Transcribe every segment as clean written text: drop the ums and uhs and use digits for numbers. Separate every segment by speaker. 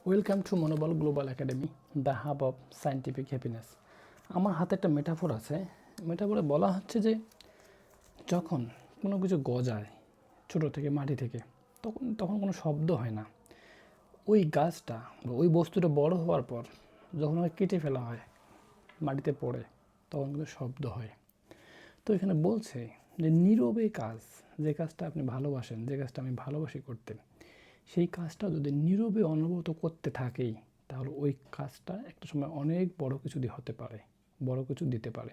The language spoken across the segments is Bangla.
Speaker 1: ওয়েলকাম টু মনোবল global academy, the hub of scientific happiness. আমার হাতে একটা মেটাফোর আছে। মেটাফোরে বলা হচ্ছে যে যখন কোনো কিছু গজায় ছোটো থেকে মাটি থেকে, তখন কোনো শব্দ হয় না। ওই গাছটা বা ওই বস্তুটা বড় হওয়ার পর যখন ওই কেটে ফেলা হয়, মাটিতে পড়ে, তখন কিন্তু শব্দ হয়। তো এখানে বলছে যে নীরবে কাজ, যে কাজটা আপনি ভালোবাসেন, যে কাজটা আমি ভালোবাসি করতে, সেই কাজটা যদি নীরবে অনবরত করতে থাকেই, তাহলে ওই কাজটা একটা সময় অনেক বড় কিছু হতে পারে, বড় কিছু দিতে পারে।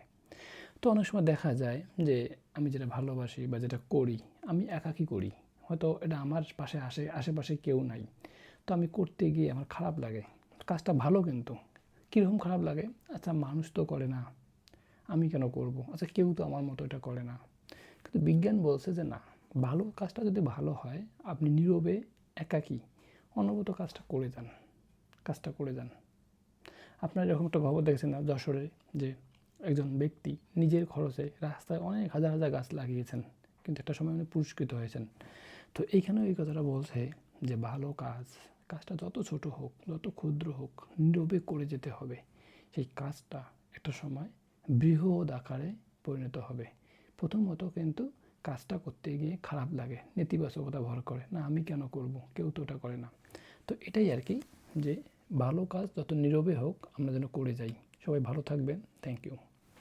Speaker 1: তো অনেক সময় দেখা যায় যে আমি যেটা ভালোবাসি বা যেটা করি, আমি একাকী করি। হয়তো এটা আমার পাশে আশেপাশে কেউ নাই, তো আমি করতে গিয়ে আমার খারাপ লাগে। কাজটা ভালো, কিন্তু কীরকম খারাপ লাগে, আচ্ছা মানুষ তো করে না, আমি কেন করব, আচ্ছা কেউ তো আমার মতো এটা করে না। কিন্তু বিজ্ঞান বলছে যে না, ভালো কাজটা যদি ভালো হয়, আপনি নীরবে একাকী অনবরত কাজটা করে যান। আপনারা এরকম একটা খবর দেখেছেন না, যশোরে, যে একজন ব্যক্তি নিজের খরচে রাস্তায় অনেক হাজার হাজার গাছ লাগিয়েছেন, কিন্তু একটা সময় উনি পুরস্কৃত হয়েছেন। তো এইখানেও এই কথাটা বলছে যে ভালো কাজটা যত ছোট হোক, যত ক্ষুদ্র হোক, নীরবে করে যেতে হবে। সেই কাজটা একটা সময় বৃহৎ আকারে পরিণত হবে। প্রথমত কিন্তু কাজটা করতে গিয়ে খারাপ লাগে, নেতিবাচকতা ভর করে, না আমি কেন করব, কেউ তো ওটা করে না। তো এটাই আর কি, যে ভালো কাজ যত নীরবে হোক আমরা যেন করে যাই। সবাই ভালো থাকবেন। Thank you.